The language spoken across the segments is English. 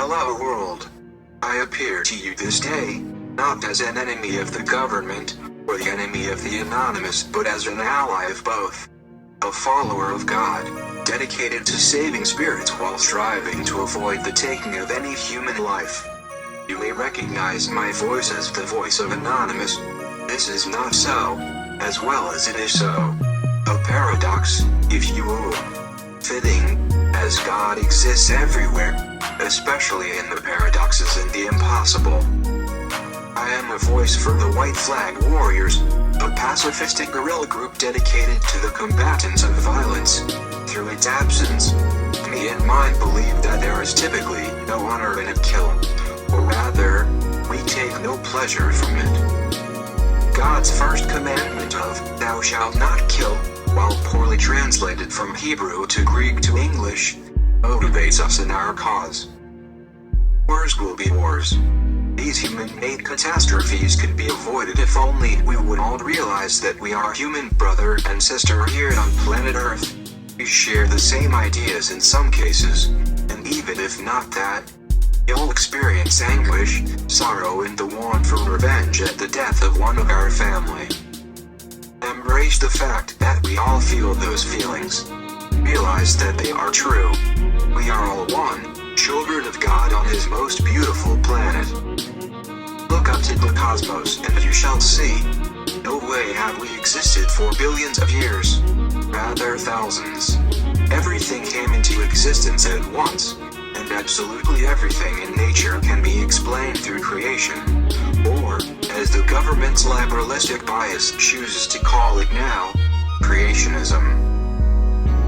Hello world. I appear to you this day, not as an enemy of the government, or the enemy of the anonymous, but as an ally of both. A follower of God, dedicated to saving spirits while striving to avoid the taking of any human life. You may recognize my voice as the voice of Anonymous. This is not so, as well as it is so. A paradox, if you will. Fitting, as God exists everywhere, especially in the paradoxes and the impossible. I am a voice for the White Flag Warriors, a pacifistic guerrilla group dedicated to the combatants of violence. Through its absence, me and mine believe that there is typically no honor in a kill, or rather, we take no pleasure from it. God's first commandment of, "Thou shalt not kill," while poorly translated from Hebrew to Greek to English, motivates us in our cause. Wars will be wars. These human-made catastrophes could be avoided if only we would all realize that we are human brother and sister here on planet Earth. We share the same ideas in some cases, and even if not that, you'll experience anguish, sorrow, and the want for revenge at the death of one of our family. Embrace the fact that we all feel those feelings. Realize that they are true. We are all one, children of God on His most beautiful planet. Look up to the cosmos and you shall see. No way have we existed for billions of years. Rather thousands. Everything came into existence at once, and absolutely everything in nature can be explained through creation. Or, as the government's liberalistic bias chooses to call it now, creationism.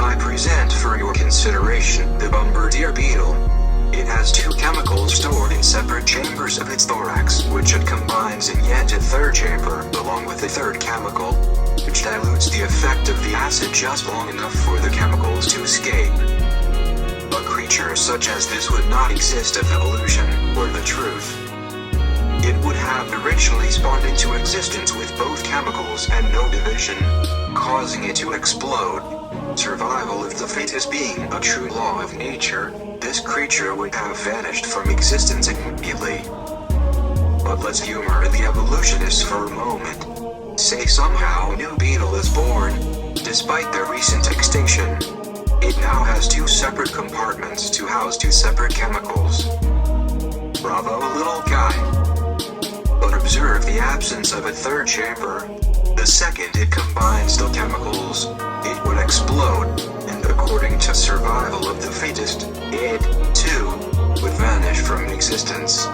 I present for your consideration the bombardier beetle. It has two chemicals stored in separate chambers of its thorax, which it combines in yet a third chamber, along with a third chemical, which dilutes the effect of the acid just long enough for the chemicals to escape. A creature such as this would not exist if evolution were the truth. It would have originally spawned into existence with both chemicals and no division, causing it to explode. Survival of the fittest being a true law of nature, this creature would have vanished from existence immediately. But let's humor the evolutionists for a moment. Say somehow a new beetle is born, despite their recent extinction. It now has two separate compartments to house two separate chemicals. Bravo, little guy. But observe the absence of a third chamber. The second it combines the chemicals, it would explode, and according to survival of the fittest, it, too, would vanish from existence.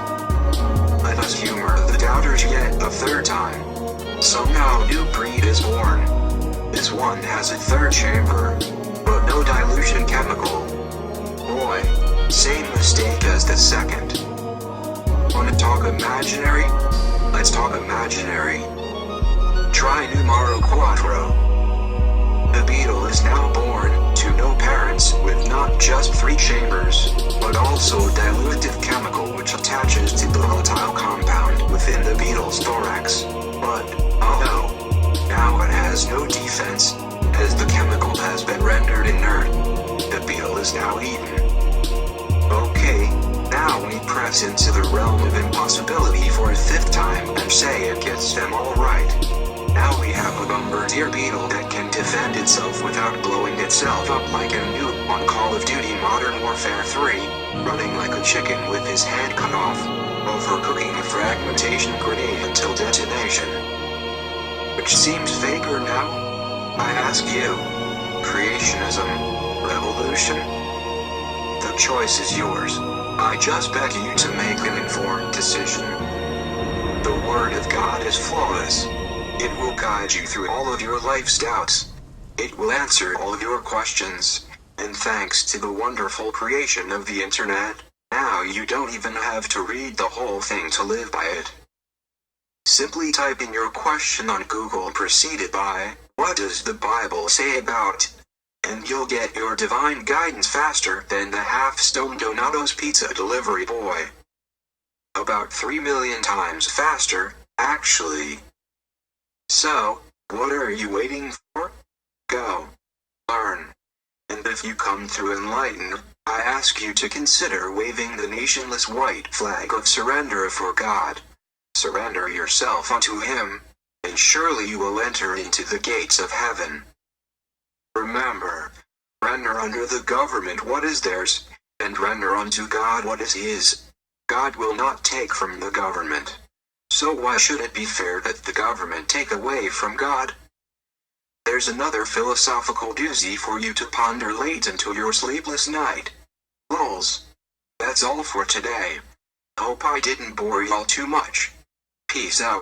Let us humor the doubters yet a third time. Somehow a new breed is born. This one has a third chamber, but no dilution chemical. Boy, same mistake as the second. Wanna talk imaginary? Let's talk imaginary. Try numero quattro. The beetle is now born to no parents with not just three chambers, but also a dilutive chemical which attaches to the volatile compound within the beetle's thorax. But, oh no, now it has no defense, as the chemical has been rendered inert. The beetle is now eaten. Okay, now we press into the realm of impossibility for a fifth time and say it gets them all right. Now we have a bombardier beetle that can defend itself without blowing itself up like a nuke on Call of Duty Modern Warfare 3, running like a chicken with his head cut off, overcooking a fragmentation grenade until detonation. Which seems vaguer now? I ask you. Creationism? Revolution? The choice is yours. I just beg you to make an informed decision. The Word of God is flawless. It will guide you through all of your life's doubts. It will answer all of your questions. And thanks to the wonderful creation of the internet, now you don't even have to read the whole thing to live by it. Simply type in your question on Google preceded by, "What does the Bible say about?" and you'll get your divine guidance faster than the half-stone Donato's pizza delivery boy. About 3 million times faster, actually. So, what are you waiting for? Go. Learn. And the if you come to enlighten, I ask you to consider waving the nationless white flag of surrender for God. Surrender yourself unto Him, and surely you will enter into the gates of heaven. Remember, render unto the government what is theirs, and render unto God what is His. God will not take from the government. So why should it be fair that the government take away from God? There's another philosophical doozy for you to ponder late into your sleepless night. Lols. That's all for today. Hope I didn't bore y'all too much. Peace out.